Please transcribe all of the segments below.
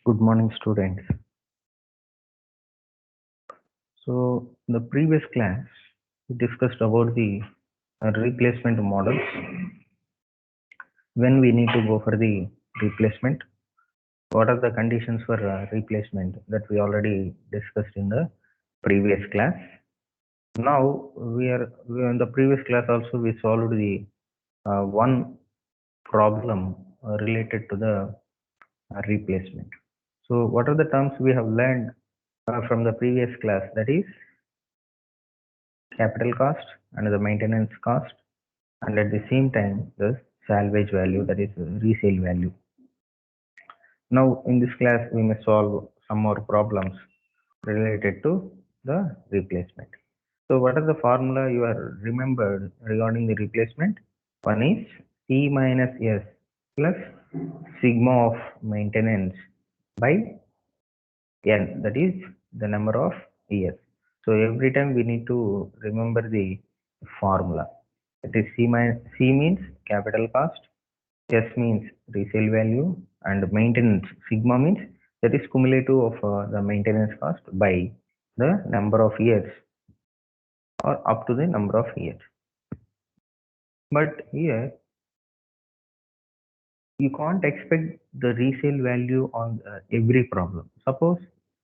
Good morning, students. So, in the previous class, we discussed about the replacement models. When we need to go for the replacement, what are the conditions for replacement that we already discussed in the previous class. Now, we in the previous class also we solved the one problem related to the replacement. So, what are the terms we have learned from the previous class? That is capital cost and the maintenance cost, and at the same time the salvage value, that is resale value. Now in this class we may solve some more problems related to the replacement. So what are the formula you are remembered regarding the replacement? One is C minus S plus sigma of maintenance by N, that is the number of years. So every time we need to remember the formula. That is C means capital cost, S means resale value, and maintenance sigma means that is cumulative of the maintenance cost by the number of years or up to the number of years. But here you can't expect the resale value on every problem. Suppose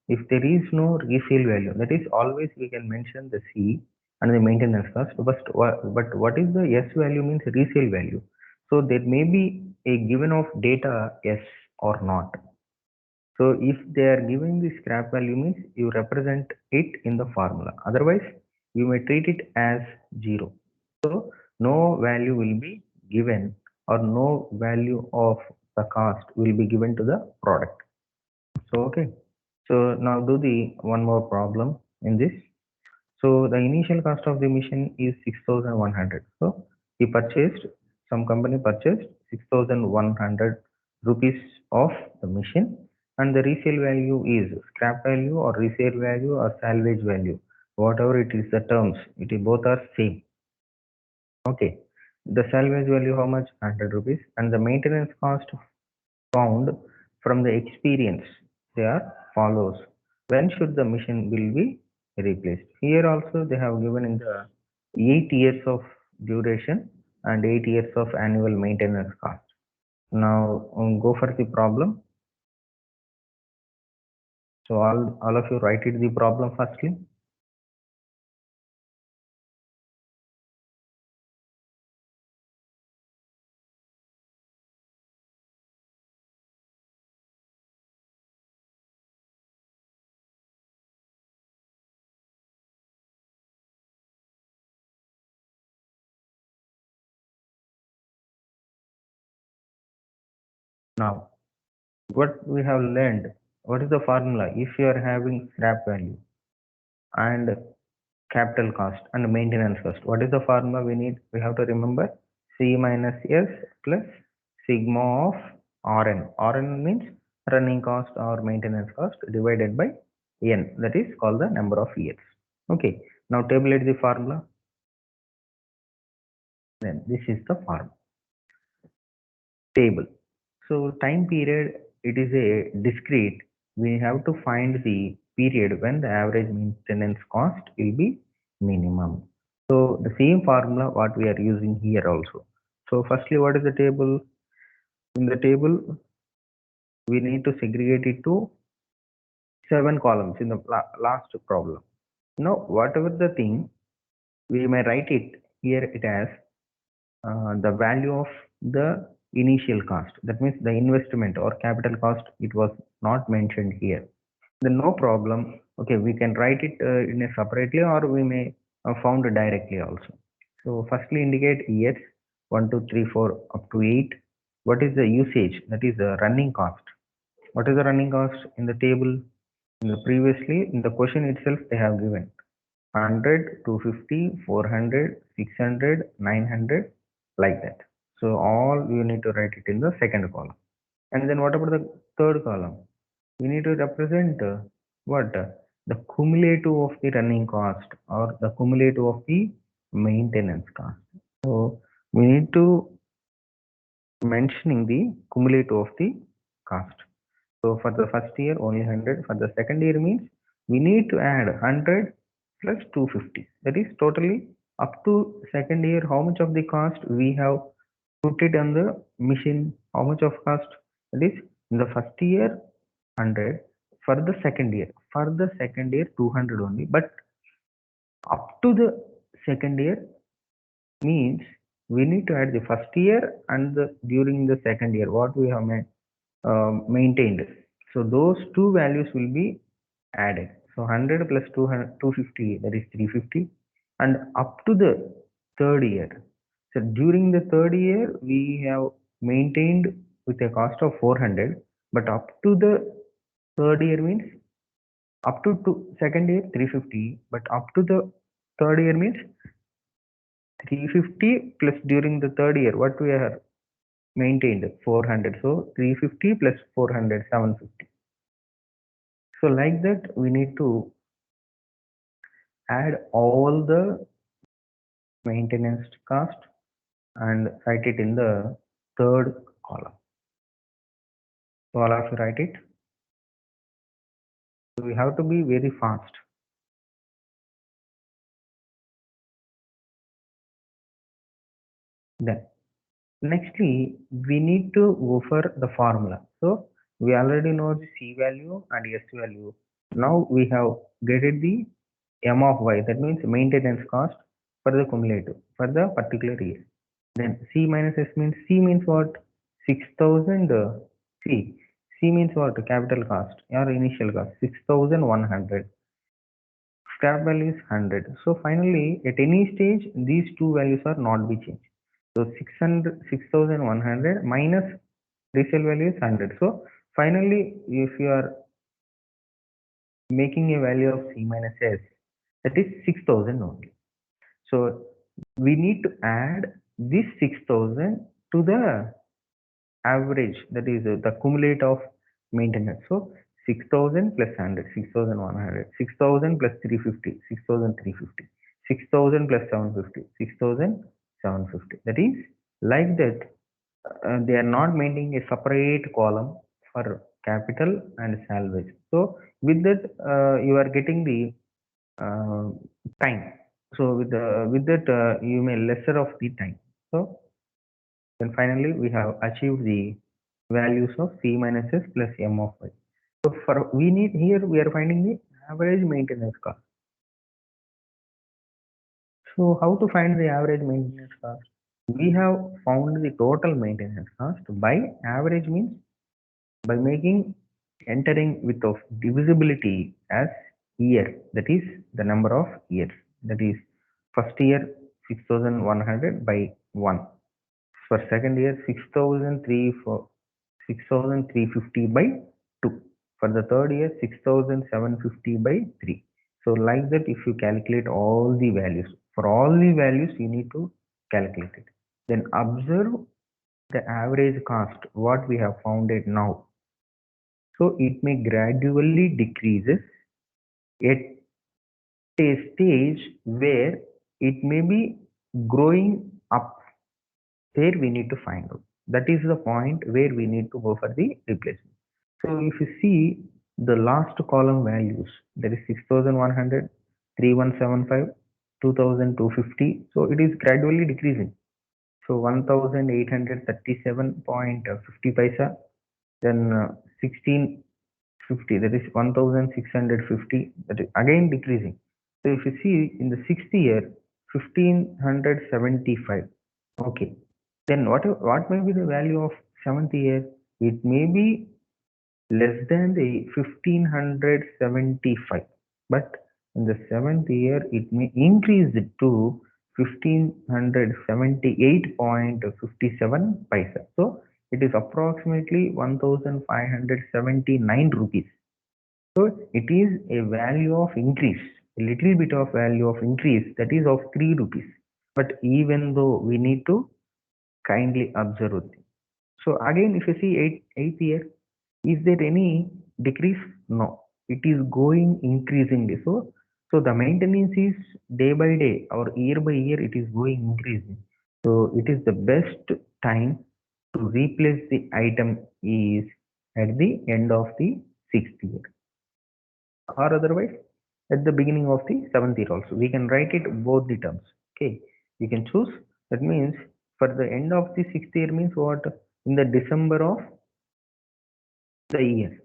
if there is no resale value, that is always we can mention the C and the maintenance cost. But what is the S value means resale value. So there may be a given of data yes or not. So if they are giving the scrap value means you represent it in the formula. Otherwise you may treat it as 0. So no value will be given or no value of the cost will be given to the product. So okay. So now do the one more problem in this. So the initial cost of the machine is 6,100. So he purchased, some company purchased 6,100 rupees of the machine, and the resale value is scrap value or resale value or salvage value. Whatever it is, the terms, it is both are same. Okay. The salvage value how much? 100 rupees, and the maintenance cost found from the experience they are follows. When should the machine will be replaced? Here also they have given in the 8 years of duration and 8 years of annual maintenance cost. Now go for the problem. So all of you write it the problem firstly. Now what we have learned, what is the formula? If you are having scrap value and capital cost and maintenance cost, what is the formula we need? We have to remember C minus S plus sigma of Rn. Rn means running cost or maintenance cost divided by N, that is called the number of years. Okay, now tabulate the formula. Then this is the formula table. So time period, it is a discrete. We have to find the period when the average maintenance cost will be minimum. So the same formula what we are using here also. So firstly, what is the table? In the table, we need to segregate it to 7 columns in the last problem. Now, whatever the thing, we may write it here it as the value of the initial cost. That means the investment or capital cost, it was not mentioned here. Then no problem. Okay, we can write it in a separately, or we may found directly also. So firstly indicate years 1, 2, 3, 4 up to 8. What is the usage? That is the running cost. What is the running cost in the table? In the previously in the question itself they have given 100, 250, 400, 600, 900 like that. So all you need to write it in the second column. And then what about the third column? We need to represent what? The cumulative of the running cost or the cumulative of the maintenance cost. So we need to mentioning the cumulative of the cost. So for the first year only 100. For the second year means we need to add 100 plus 250. That is totally up to second year. How much of the cost we have put it on the machine? How much of cost? That is in the first year 100. For the second year. For the second year 200 only. But up to the second year means we need to add the first year and during the second year what we have maintained. So those two values will be added. So 100 plus 200, 250, that is 350, and up to the third year. So during the third year we have maintained with a cost of 400, but up to the third year means up to second year 350, but up to the third year means 350 plus during the third year what we are maintained 400. So 350 plus 400, 750. So like that we need to add all the maintenance cost and write it in the third column. So all of you write it. So we have to be very fast. Then nextly we need to go for the formula. So we already know the C value and S value. Now we have getted the M of Y, that means maintenance cost for the cumulative for the particular year. Then C minus S means C means what? 6000 C. C means what? Capital cost or initial cost 6100. Scrap value is 100. So finally at any stage these two values are not be changed. So 6100 minus resale value is 100. So finally if you are making a value of C minus S, that is 6000 only. So we need to add this 6000 to the average, that is the cumulative of maintenance. So 6000 plus 100, 6100, 6000 plus 350, 6350, 6000 plus 750, 6750. That is like that. They are not maintaining a separate column for capital and salvage. So with that you are getting the time. So with that you may lesser of the time. So then finally we have achieved the values of C minus S plus M of Y. So for we need here we are finding the average maintenance cost. So how to find the average maintenance cost? We have found the total maintenance cost by average means by making entering with of divisibility as year, that is the number of years, that is first year 6100 by 1, for second year 6350 by 2, for the third year 6750 by 3. So like that if you calculate all the values, for all the values you need to calculate it, then observe the average cost what we have found it now. So it may gradually decreases at a stage where it may be growing up. There we need to find out. That is the point where we need to go for the replacement. So if you see the last column values, that is 6100, 3175, 2250. So it is gradually decreasing. So 1837.50 paisa, then 1650, that is 1650, that is again decreasing. So if you see in the sixth year 1575, okay, then what may be the value of seventh year? It may be less than the 1575, but in the seventh year it may increase it to 1578.57 paisa. So it is approximately 1579 rupees. So it is a value of increase, a little bit of value of increase, that is of 3 rupees. But even though we need to kindly observe it. So again if you see eighth year, is there any decrease? No, it is going increasingly. So the maintenance is day by day or year by year it is going increasing. So it is the best time to replace the item is at the end of the 6th year, or otherwise at the beginning of the 7th year also. We can write it both the terms. Okay, you can choose. That means for the end of the 6th year means what? In the December of the year,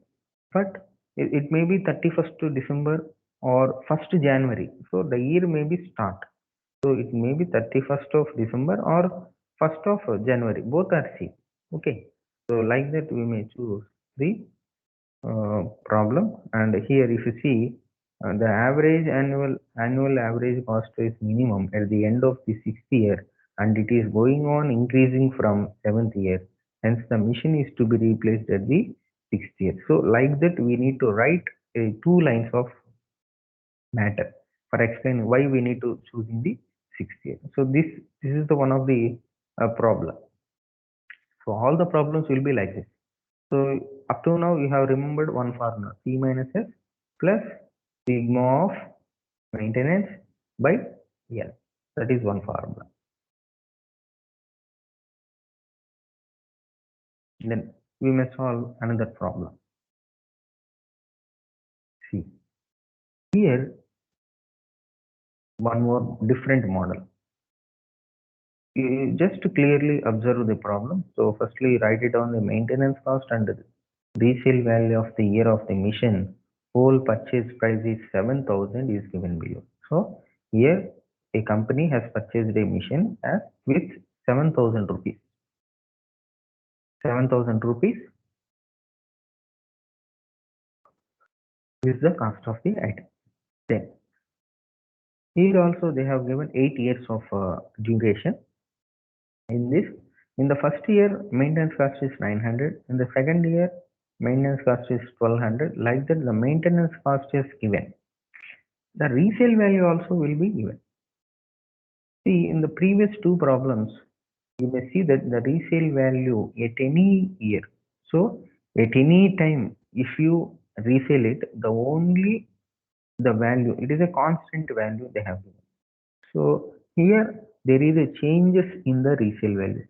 but it may be 31st to December or 1st January. So the year may be start. So it may be 31st of December or 1st of January. Both are same. Okay. So like that we may choose the problem. And here if you see the average annual average cost is minimum at the end of the 6th year, and it is going on increasing from 7th year. Hence the machine is to be replaced at the 6th year. So like that we need to write two lines of matter for explaining why we need to choose in the 6th year. So this is the one of the problem. So all the problems will be like this. So up to now you have remembered one formula, P minus S plus sigma of maintenance by L. That is one formula. Then we may solve another problem. See, here one more different model. You just clearly observe the problem. So firstly write it down, the maintenance cost and the resale value of the year of the machine. Whole purchase price is 7,000 is given below. So here a company has purchased a machine as with 7,000 rupees. 7,000 rupees is the cost of the item. Then here also they have given 8 years of duration. In the first year maintenance cost is 900. In the second year maintenance cost is 1,200. Like that the maintenance cost is given. The resale value also will be given. See, in the previous two problems, you may see that the resale value at any year. So at any time, if you resell it, the value, it is a constant value they have given. So here there is a changes in the resale value.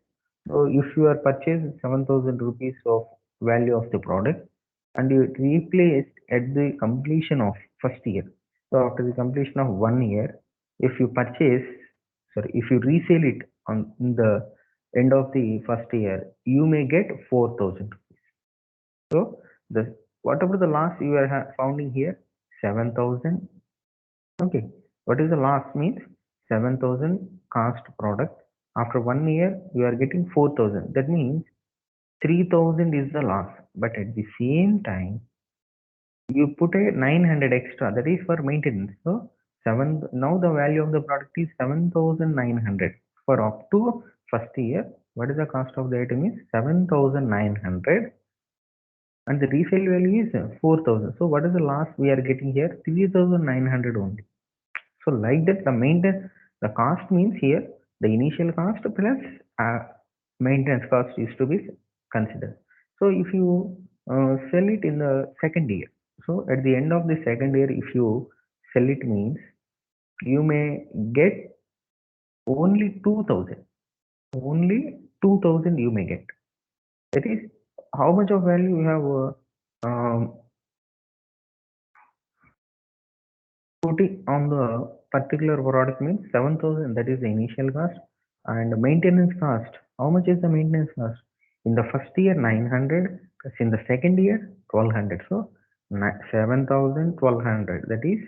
So if you are purchased 7,000 rupees of value of the product and you replaced at the completion of first year. So after the completion of 1 year, if you if you resell it on the end of the first year, you may get 4,000 rupees. So the whatever the loss you are founding here, 7,000. Okay, what is the loss means 7,000 cost product. After 1 year, you are getting 4,000. That means 3,000 is the loss. But at the same time, you put a 900 extra. That is for maintenance. So now the value of the product is 7,900 for up to first year. What is the cost of the item is 7,900, and the resale value is 4,000. So what is the loss we are getting here? 3,900 only. So like that the maintenance, the cost means here the initial cost plus maintenance cost is to be considered. So if you sell it in the second year, so at the end of the second year, if you sell it means you may get only 2,000. Only 2,000 you may get. That is how much of value you have putting on the particular product means 7,000. That is the initial cost. And maintenance cost, how much is the maintenance cost? In the first year 900 plus in the second year 1,200. So 7,000 1,200, that is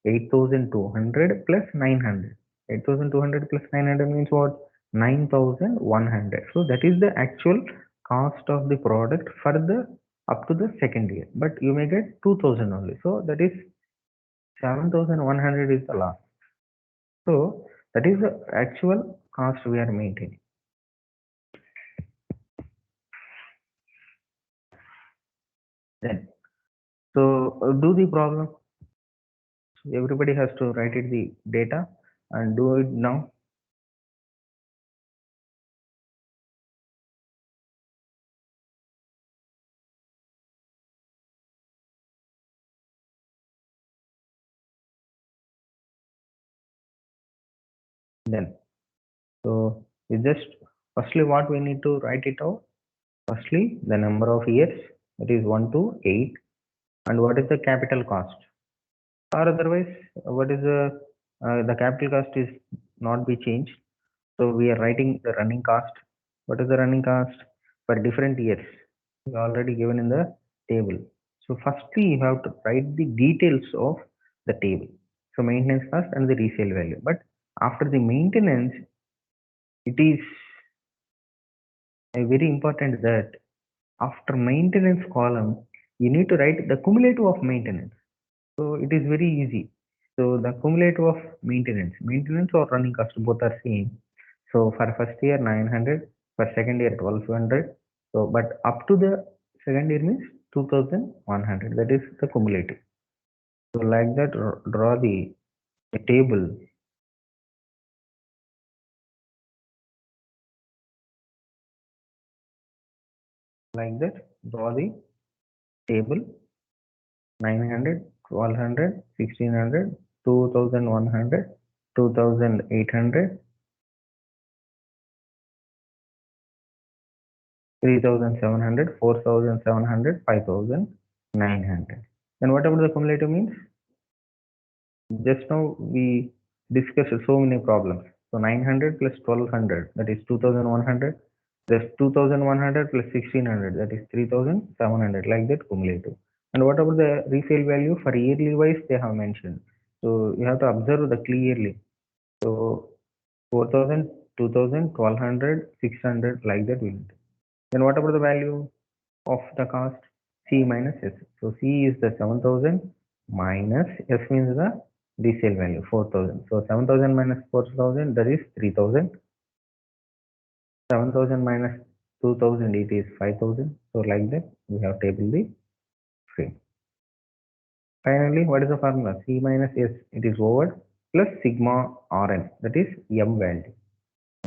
8,200 plus 900. 8,200 plus 900 means what? 9,100. So that is the actual cost of the product for the up to the second year, but you may get 2,000 only. So that is 7,100 is the loss. So that is the actual cost we are maintaining. Then, so do the problem. So everybody has to write it the data and do it now. Then, so we just firstly what we need to write it out. Firstly, the number of years. That is 1 to 8. And what is the capital cost? Or otherwise, what is the capital cost is not be changed. So we are writing the running cost. What is the running cost for different years? We already given in the table. So firstly, you have to write the details of the table. So maintenance cost and the resale value. But after the maintenance, it is very important that after maintenance column, you need to write the cumulative of maintenance. So it is very easy. So the cumulative of maintenance or running cost both are same. So for first year 900, for second year 1200. So but up to the second year means 2100. That is the cumulative. So like that, draw the table. Like that, draw the table 900, 1200, 1600, 2100, 2800, 3700, 4700, 5900. Then what about the cumulative means? Just now we discussed so many problems. So 900 plus 1200, that is 2100, plus 2100 plus 1600, that is 3700, like that cumulative. And what about the resale value? For yearly wise they have mentioned. So you have to observe the clearly. So 4000, 2000, 1200, 600, like that we need. Then what about the value of the cost? C minus S. So C is the 7000 minus S means the resale value 4000. So 7000 minus 4000, that is 3000. 7000 minus 2000, it is 5000. So like that we have table the frame. Finally, what is the formula? C minus S, it is over plus sigma Rn, that is M value,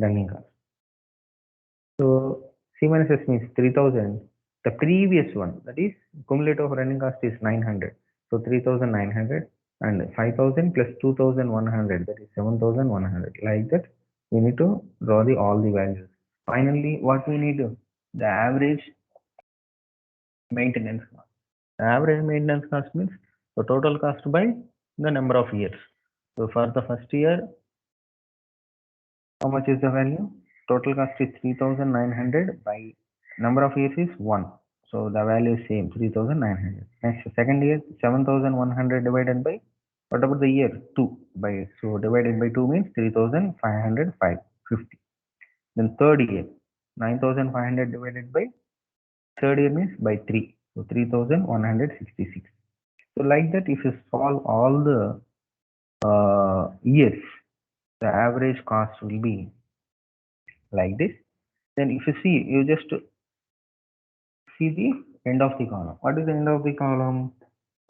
running cost. So C minus S means 3000. The previous one, that is cumulative running cost is 900. So 3900 and 5000 plus 2100, that is 7100. Like that, we need to draw the all the values. Finally, what we need to, the average maintenance cost. The average maintenance cost means the total cost by the number of years. So for the first year, how much is the value? Total cost is 3900 by number of years is 1. So the value is same 3900. Next second year 7100 divided by what about the year 2 by, so divided by 2 means 3550. Then third year 9500 divided by third year means by 3. So 3166. So like that, if you solve all the years, the average cost will be like this. Then if you see, you just see the end of the column. What is the end of the column?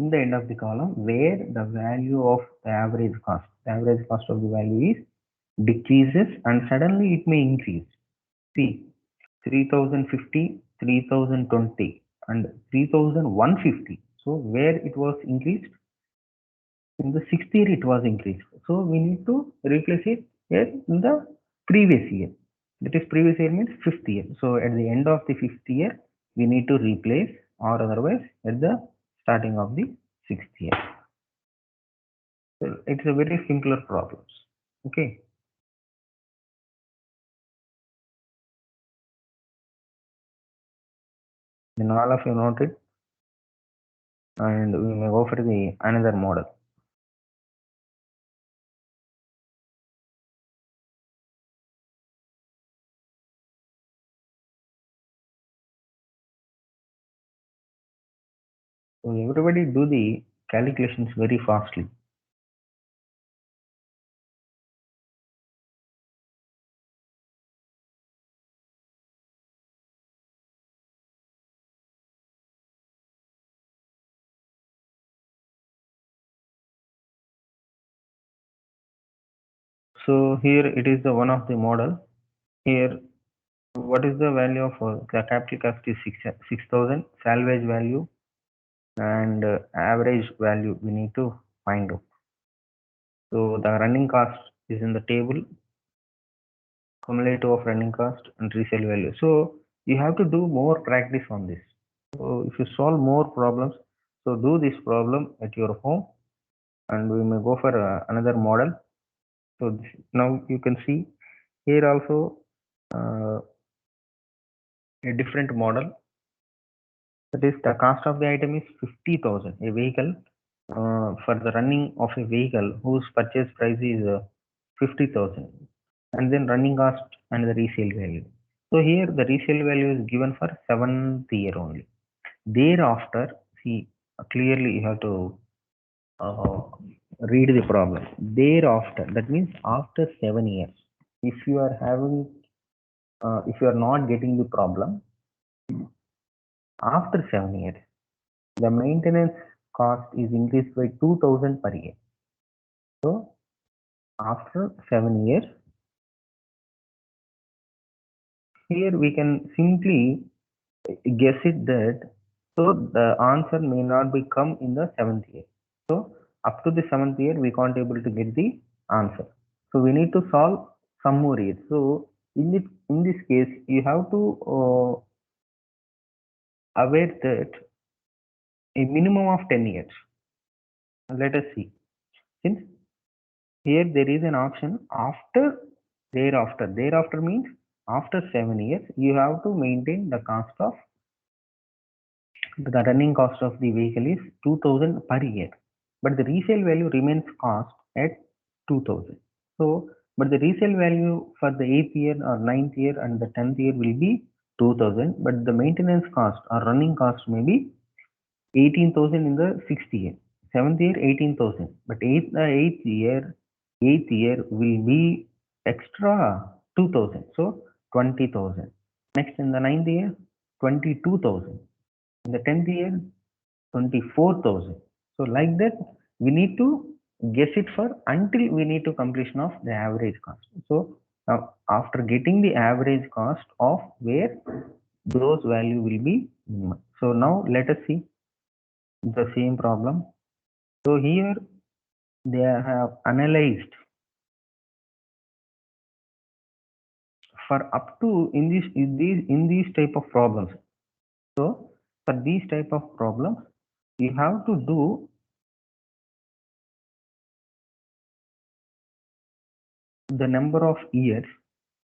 In the end of the column, where the value of the average cost of the value is decreases and suddenly it may increase. See, 3050, 3020 and 3150. So where it was increased? In the sixth year it was increased. So we need to replace it here in the previous year. That is previous year means fifth year. So at the end of the fifth year, we need to replace, or otherwise at the starting of the sixth year. So it's a very simpler problems. Okay. Then all of you note it, and we may go for the another model. So everybody do the calculations very fastly. So here it is the one of the model. Here, what is the value of the capital cost is 6000, salvage value and average value we need to find out. So the running cost is in the table, cumulative of running cost and resale value. So you have to do more practice on this. So if you solve more problems, so do this problem at your home, and we may go for another model. So now you can see here also a different model. That is, the cost of the item is 50,000. A vehicle, for the running of a vehicle whose purchase price is 50,000, and then running cost and the resale value. So here the resale value is given for 7th year only. Thereafter, see, clearly you have to uh, read the problem. Thereafter, that means after 7 years, if you are having, if you are not getting the problem, after 7 years, the maintenance cost is increased by 2,000 per year. So after 7 years, here we can simply guess it that, so the answer may not be come in the 7th year. So up to the 7th year, we can't able to get the answer. So we need to solve some more years. So in this case, you have to aware that a minimum of 10 years. Let us see. Since here there is an option after thereafter. Thereafter means after 7 years, you have to maintain the cost of the running cost of the vehicle is 2,000 per year, but the resale value remains cost at 2,000. So, but the resale value for the 8th year or 9th year and the 10th year will be 2,000, but the maintenance cost or running cost may be 18,000 in the 6th year, 7th year 18,000, but 8th year will be extra 2,000, so 20,000. Next in the 9th year, 22,000. In the 10th year, 24,000. So like that, we need to guess it for until we need to completion of the average cost. So now after getting the average cost of where those value will be minimum. So now let us see the same problem. So here they have analyzed for up to in these type of problems. So for these type of problems, you have to do the number of years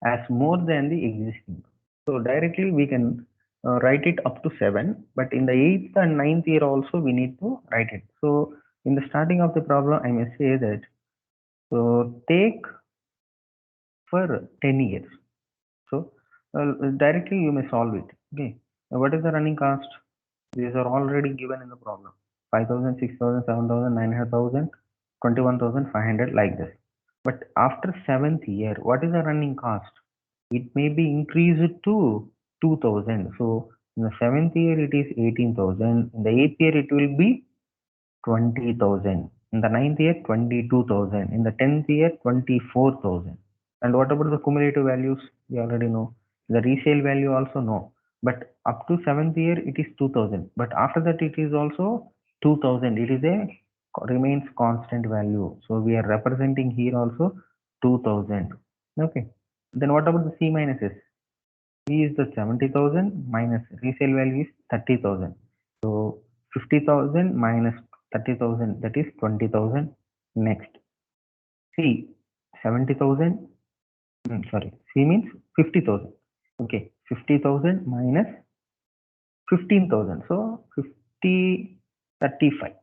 as more than the existing. So directly we can write it up to 7, but in the 8th and 9th year also we need to write it. So in the starting of the problem, I may say that, so take for 10 years. So directly you may solve it. Okay. Now, what is the running cost? These are already given in the problem. 5,000, 6,000, 7,000, 900,000, 21,500 like this. But after 7th year, what is the running cost? It may be increased to 2,000. So in the 7th year it is 18,000. In the 8th year it will be 20,000. In the 9th year 22,000. In the 10th year 24,000. And what about the cumulative values? We already know. The resale value also know. But up to 7th year it is 2,000. But after that it is also 2,000. It is a remains constant value. So we are representing here also 2,000. Okay. Then what about the C minuses? C is the 70,000 minus resale value is 30,000. So 50,000 minus 30,000, that is 20,000. Next, C 70,000. Sorry, C means 50,000. Okay, 50,000 minus 15,000. So 50, 35.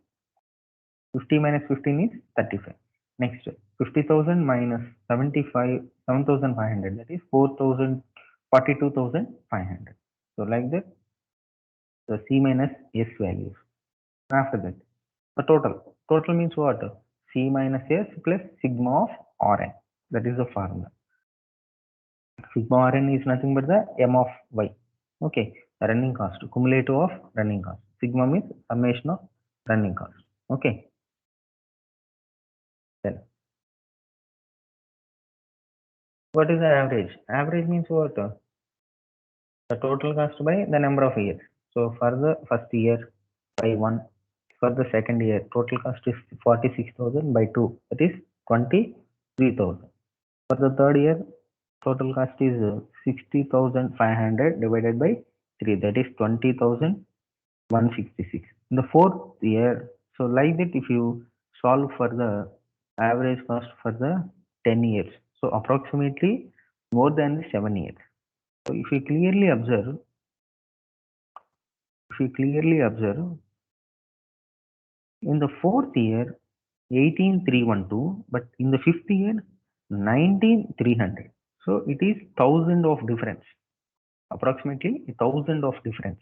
50 minus 15 is 35. Next, 50,000 minus 75, 7,500. That is 4,000, 42,500. So like that, the C minus S values. After that, the total. Total means what? C minus S plus sigma of Rn. That is the formula. Sigma Rn is nothing but the M of Y. Okay, running cost, cumulative of running cost. Sigma means summation of running cost. Okay, then what is the average? Average means what? The total cost by the number of years. So for the first year by 1, for the second year total cost is 46,000 by 2, that is 23,000. For the third year total cost is 60,500 divided by 3, that is 20,000. 166. In the fourth year, so like that if you solve for the average cost for the 10 years, so approximately more than the 7 years. So if you clearly observe, in the fourth year 18,312, but in the fifth year 19,300. So it is 1,000 of difference, approximately 1,000 of difference.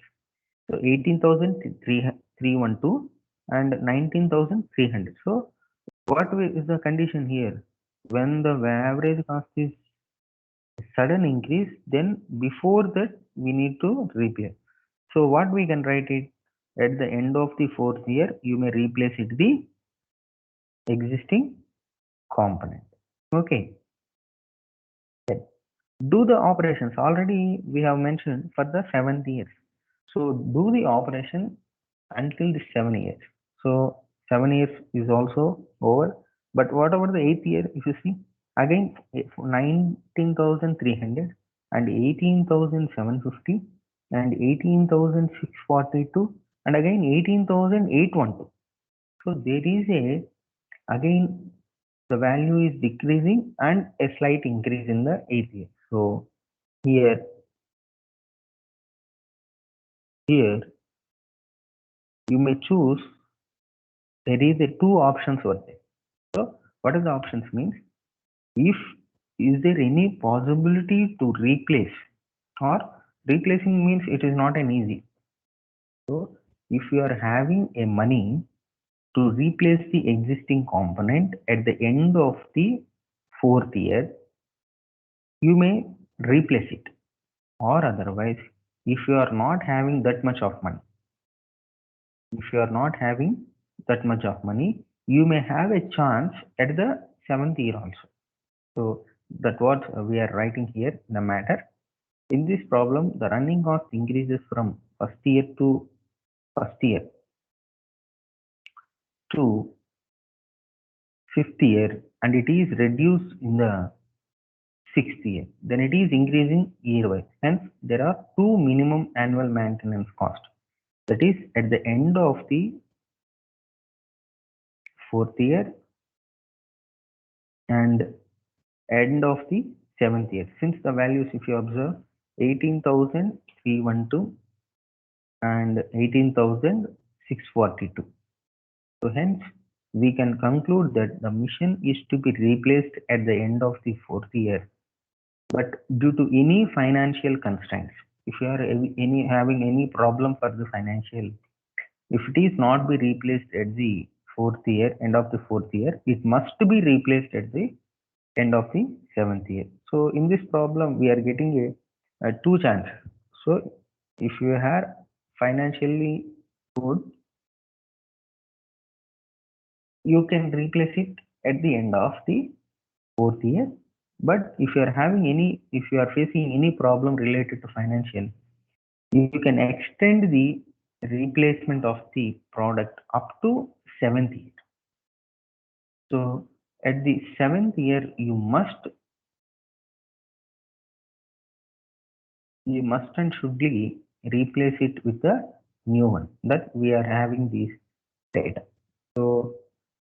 So 18,312 and 19,300. So what is the condition here? When the average cost is sudden increase, then before that we need to replace. So what we can write it, at the end of the fourth year, you may replace it the existing component. Okay. Then do the operations. Already we have mentioned for the 7th year. So do the operation until the 7 years. So 7 years is also over. But what about the 8th year? If you see again 19,300 and 18,750 and 18,642 and again 18,812. So there is a again the value is decreasing and a slight increase in the 8th year. So here you may choose. There is a two options over there. So what is the options means? If is there any possibility to replace, or replacing means it is not an easy. So if you are having a money to replace the existing component at the end of the fourth year, you may replace it. Or otherwise, if you are not having that much of money, you may have a chance at the 7th year also. So that what we are writing here in the matter. In this problem, the running cost increases from first year to fifth year, and it is reduced in the 6th year. Then it is increasing year-wise. Hence, there are two minimum annual maintenance cost. That is at the end of the fourth year and end of the 7th year. Since the values, if you observe, 18,312 and 18,642. So hence, we can conclude that the mission is to be replaced at the end of the fourth year. But due to any financial constraints, if you are having any problem for the financial, if it is not be replaced at the end of the fourth year, it must be replaced at the end of the 7th year. So in this problem, we are getting a two chances. So if you are financially good, you can replace it at the end of the fourth year. But if you are facing any problem related to financial, you can extend the replacement of the product up to 7th year. So at the 7th year, you must and should replace it with a new one, that we are having these data. So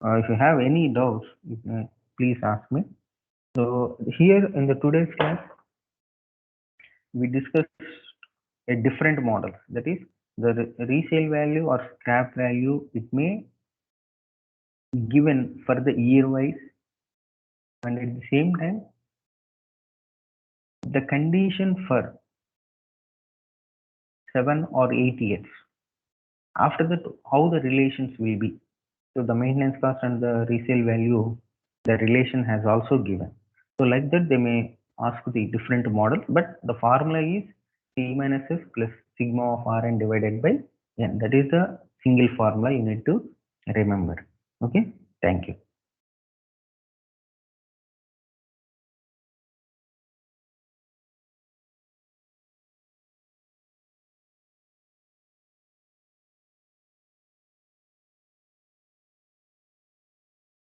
if you have any doubts, you can please ask me. So here in the today's class, we discussed a different model, that is the resale value or scrap value. It may given for the year wise, and at the same time the condition for 7 or 8 years. After that, how the relations will be. So the maintenance cost and the resale value, the relation has also given. So like that, they may ask the different model, but the formula is P minus S plus sigma of Rn divided by N. That is the single formula you need to remember. Okay, thank you.